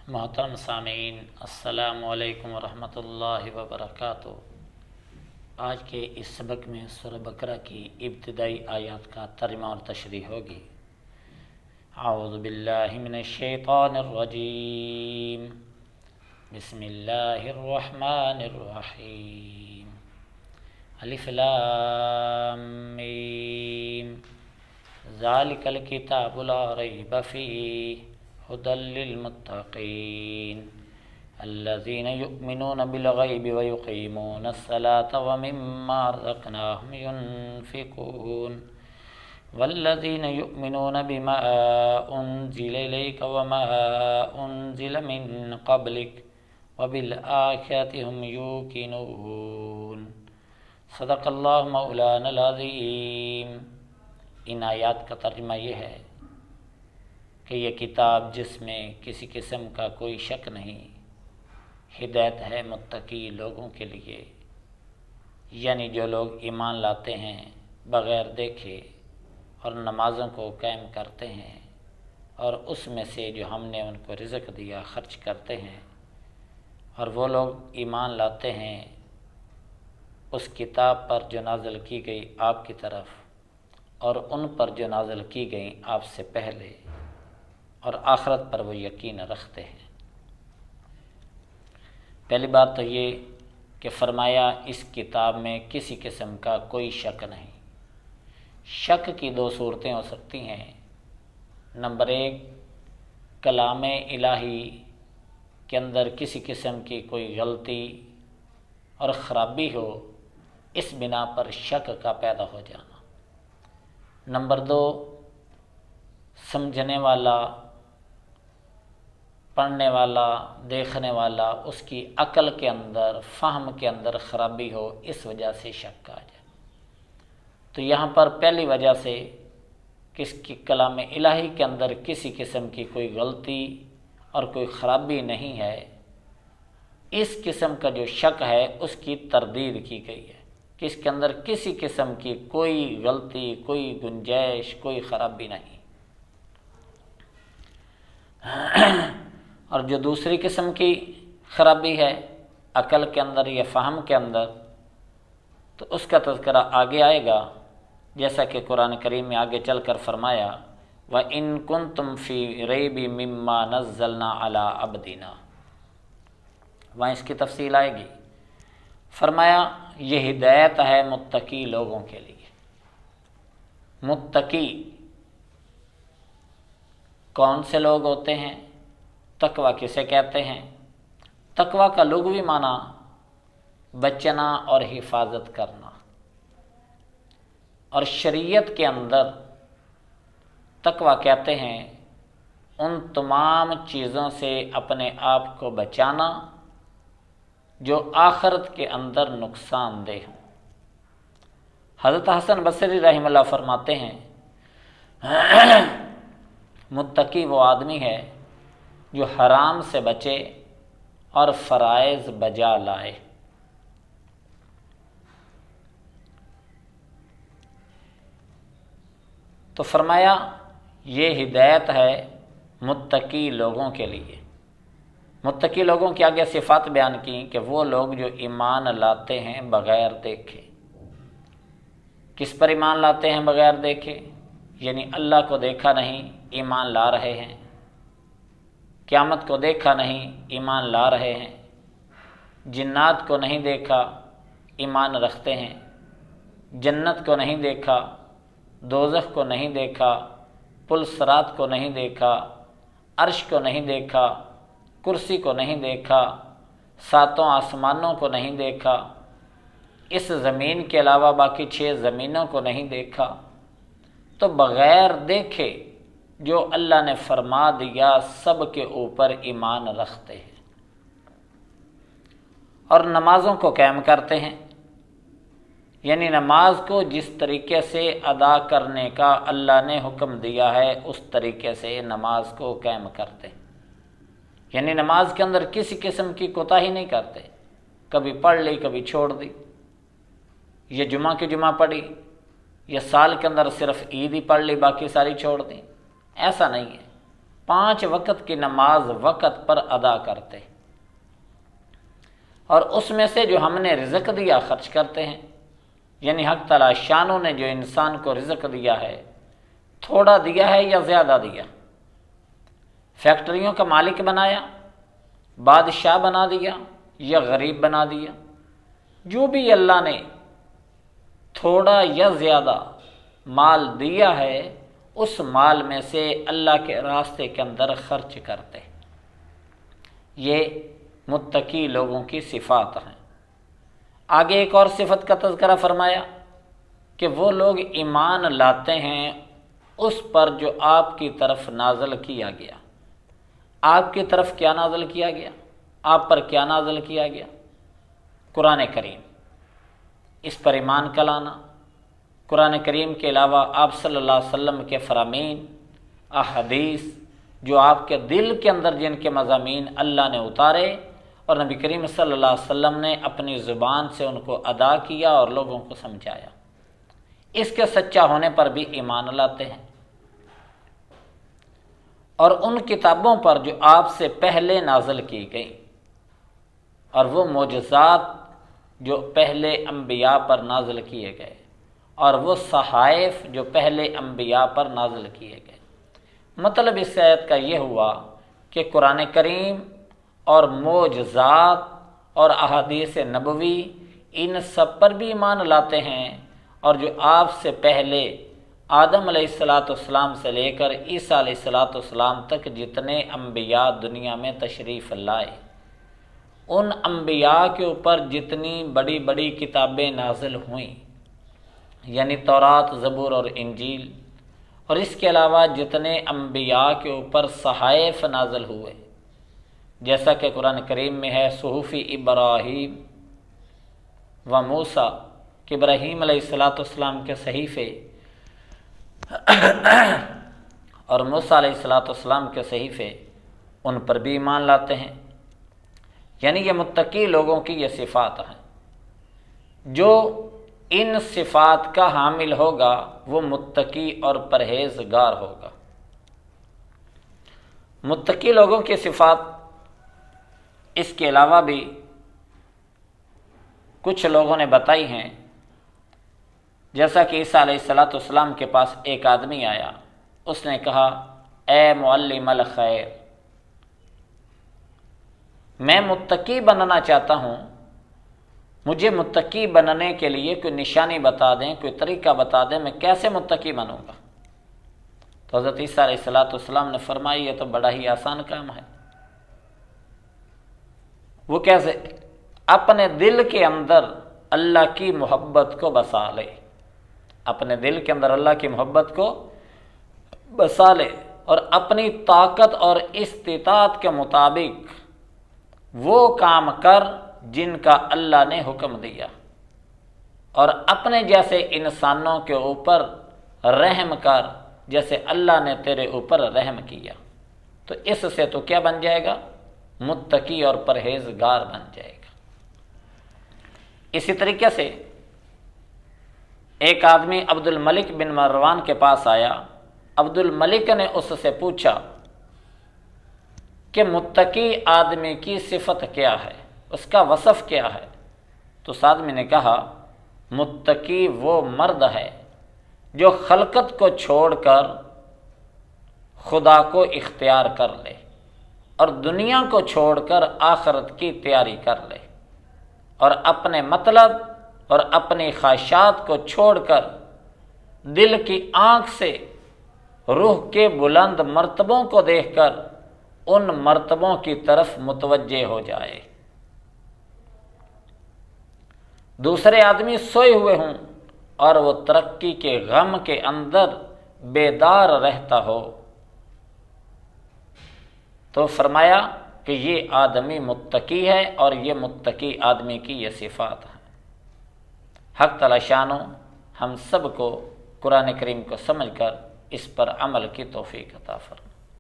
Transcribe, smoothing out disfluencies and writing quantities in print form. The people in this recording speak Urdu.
محترم سامعین، السلام علیکم ورحمۃ اللہ وبرکاتہ۔ آج کے اس سبق میں سورہ بقرہ کی ابتدائی آیات کا ترجمہ اور تشریح ہوگی۔ اعوذ باللہ من الشیطان الرجیم، بسم اللہ الرحمن الرحیم، الف لام میم، ذالک الکتاب لا ریب فیہ هدى للمتقين الذين يؤمنون بالغيب ويقيمون الصلاة ومما رزقناهم ينفقون والذين يؤمنون بما أنزل إليك وما أنزل من قبلك وبالآخرة هم يوقنون۔ صدق اللہ مولانا العظیم۔ ان آیات کا ترجمہ یہ ہے کہ یہ کتاب جس میں کسی قسم کا کوئی شک نہیں، ہدایت ہے متقی لوگوں کے لیے، یعنی جو لوگ ایمان لاتے ہیں بغیر دیکھے اور نمازوں کو قائم کرتے ہیں اور اس میں سے جو ہم نے ان کو رزق دیا خرچ کرتے ہیں، اور وہ لوگ ایمان لاتے ہیں اس کتاب پر جو نازل کی گئی آپ کی طرف اور ان پر جو نازل کی گئی آپ سے پہلے، اور آخرت پر وہ یقین رکھتے ہیں۔ پہلی بات تو یہ کہ فرمایا اس کتاب میں کسی قسم کا کوئی شک نہیں۔ شک کی دو صورتیں ہو سکتی ہیں۔ نمبر ایک، کلام الہی کے اندر کسی قسم کی کوئی غلطی اور خرابی ہو، اس بنا پر شک کا پیدا ہو جانا۔ نمبر دو، سمجھنے والا، پڑھنے والا، دیکھنے والا، اس کی عقل کے اندر، فہم کے اندر خرابی ہو، اس وجہ سے شک آ جائے۔ تو یہاں پر پہلی وجہ سے کس کی کلام الہی کے اندر کسی قسم کی کوئی غلطی اور کوئی خرابی نہیں ہے، اس قسم کا جو شک ہے اس کی تردید کی گئی ہے کہ اس کے اندر کسی قسم کی کوئی غلطی، کوئی گنجائش، کوئی خرابی نہیں۔ اور جو دوسری قسم کی خرابی ہے عقل کے اندر یا فہم کے اندر، تو اس کا تذکرہ آگے آئے گا، جیسا کہ قرآن کریم میں آگے چل کر فرمایا وَإِن كُنتُمْ فِي رَيْبٍ مِّمَّا نَزَّلْنَا عَلَىٰ عَبْدِنَا، وہاں اس کی تفصیل آئے گی۔ فرمایا یہ ہدایت ہے متقی لوگوں کے لیے۔ متقی کون سے لوگ ہوتے ہیں؟ تقویٰ کسے کہتے ہیں؟ تقویٰ کا لغوی معنی بچنا اور حفاظت کرنا، اور شریعت کے اندر تقویٰ کہتے ہیں ان تمام چیزوں سے اپنے آپ کو بچانا جو آخرت کے اندر نقصان دہ ہوں۔ حضرت حسن بصری رحمہ اللہ فرماتے ہیں متقی وہ آدمی ہے جو حرام سے بچے اور فرائض بجا لائے۔ تو فرمایا یہ ہدایت ہے متقی لوگوں کے لیے۔ متقی لوگوں کی آگے صفات بیان کی کہ وہ لوگ جو ایمان لاتے ہیں بغیر دیکھے۔ کس پر ایمان لاتے ہیں بغیر دیکھے؟ یعنی اللہ کو دیکھا نہیں، ایمان لا رہے ہیں۔ قیامت کو دیکھا نہیں، ایمان لا رہے ہیں۔ جنات کو نہیں دیکھا، ایمان رکھتے ہیں۔ جنت کو نہیں دیکھا، دوزخ کو نہیں دیکھا، پل صراط کو نہیں دیکھا، عرش کو نہیں دیکھا، کرسی کو نہیں دیکھا، ساتوں آسمانوں کو نہیں دیکھا، اس زمین کے علاوہ باقی 6 زمینوں کو نہیں دیکھا۔ تو بغیر دیکھے جو اللہ نے فرما دیا سب کے اوپر ایمان رکھتے ہیں، اور نمازوں کو قائم کرتے ہیں، یعنی نماز کو جس طریقے سے ادا کرنے کا اللہ نے حکم دیا ہے اس طریقے سے نماز کو قائم کرتے ہیں، یعنی نماز کے اندر کسی قسم کی کوتاہی نہیں کرتے، کبھی پڑھ لی کبھی چھوڑ دی، یہ جمعہ کی جمعہ پڑھی، یا سال کے اندر صرف عید ہی پڑھ لی باقی ساری چھوڑ دی، ایسا نہیں ہے۔ 5 وقت کی نماز وقت پر ادا کرتے، اور اس میں سے جو ہم نے رزق دیا خرچ کرتے ہیں۔ یعنی حق تعالی شانوں نے جو انسان کو رزق دیا ہے، تھوڑا دیا ہے یا زیادہ دیا، فیکٹریوں کا مالک بنایا، بادشاہ بنا دیا یا غریب بنا دیا، جو بھی اللہ نے تھوڑا یا زیادہ مال دیا ہے، اس مال میں سے اللہ کے راستے کے اندر خرچ کرتے۔ یہ متقی لوگوں کی صفات ہیں۔ آگے ایک اور صفت کا تذکرہ فرمایا کہ وہ لوگ ایمان لاتے ہیں اس پر جو آپ کی طرف نازل کیا گیا۔ آپ کی طرف کیا نازل کیا گیا؟ آپ پر کیا نازل کیا گیا؟ قرآن کریم، اس پر ایمان کا لانا۔ قرآن کریم کے علاوہ آپ صلی اللہ علیہ وسلم کے فرامین، احادیث، جو آپ کے دل کے اندر جن کے مضامین اللہ نے اتارے اور نبی کریم صلی اللہ علیہ وسلم نے اپنی زبان سے ان کو ادا کیا اور لوگوں کو سمجھایا، اس کے سچا ہونے پر بھی ایمان لاتے ہیں۔ اور ان کتابوں پر جو آپ سے پہلے نازل کی گئی، اور وہ معجزات جو پہلے انبیاء پر نازل کیے گئے، اور وہ صحائف جو پہلے انبیاء پر نازل کیے گئے۔ مطلب اس آیت کا یہ ہوا کہ قرآن کریم اور معجزات اور احادیث نبوی، ان سب پر بھی ایمان لاتے ہیں، اور جو آپ سے پہلے آدم علیہ السلام سے لے کر عیسیٰ علیہ السلام تک جتنے انبیاء دنیا میں تشریف لائے، ان انبیاء کے اوپر جتنی بڑی بڑی کتابیں نازل ہوئیں، یعنی تورات، زبور اور انجیل، اور اس کے علاوہ جتنے انبیاء کے اوپر صحائف نازل ہوئے، جیسا کہ قرآن کریم میں ہے صحف ابراہیم و موسیٰ، کہ ابراہیم علیہ السلام کے صحیفے اور موسیٰ علیہ السلام کے صحیفے، ان پر بھی ایمان لاتے ہیں۔ یعنی یہ متقی لوگوں کی یہ صفات ہیں۔ جو ان صفات کا حامل ہوگا وہ متقی اور پرہیزگار ہوگا۔ متقی لوگوں کی صفات اس کے علاوہ بھی کچھ لوگوں نے بتائی ہیں، جیسا کہ عیسیٰ علیہ السلام کے پاس ایک آدمی آیا، اس نے کہا اے معلم الخیر، میں متقی بننا چاہتا ہوں، مجھے متقی بننے کے لیے کوئی نشانی بتا دیں، کوئی طریقہ بتا دیں، میں کیسے متقی بنوں گا؟ تو حضرت عیسیٰ علیہ السلام نے فرمایا یہ تو بڑا ہی آسان کام ہے۔ وہ کیسے؟ اپنے دل کے اندر اللہ کی محبت کو بسا لے، اپنے دل کے اندر اللہ کی محبت کو بسا لے، اور اپنی طاقت اور استطاعت کے مطابق وہ کام کر جن کا اللہ نے حکم دیا، اور اپنے جیسے انسانوں کے اوپر رحم کر جیسے اللہ نے تیرے اوپر رحم کیا۔ تو اس سے تو کیا بن جائے گا؟ متقی اور پرہیزگار بن جائے گا۔ اسی طریقے سے ایک آدمی عبد الملک بن مروان کے پاس آیا، عبد الملک نے اس سے پوچھا کہ متقی آدمی کی صفت کیا ہے، اس کا وصف کیا ہے؟ تو اس آدمی نے کہا متقی وہ مرد ہے جو خلقت کو چھوڑ کر خدا کو اختیار کر لے، اور دنیا کو چھوڑ کر آخرت کی تیاری کر لے، اور اپنے مطلب اور اپنی خواہشات کو چھوڑ کر دل کی آنکھ سے روح کے بلند مرتبوں کو دیکھ کر ان مرتبوں کی طرف متوجہ ہو جائے۔ دوسرے آدمی سوئے ہوئے ہوں اور وہ ترقی کے غم کے اندر بیدار رہتا ہو، تو فرمایا کہ یہ آدمی متقی ہے، اور یہ متقی آدمی کی یہ صفات ہے۔ حق تعالی شانو ہم سب کو قرآن کریم کو سمجھ کر اس پر عمل کی توفیق عطا فرمائے۔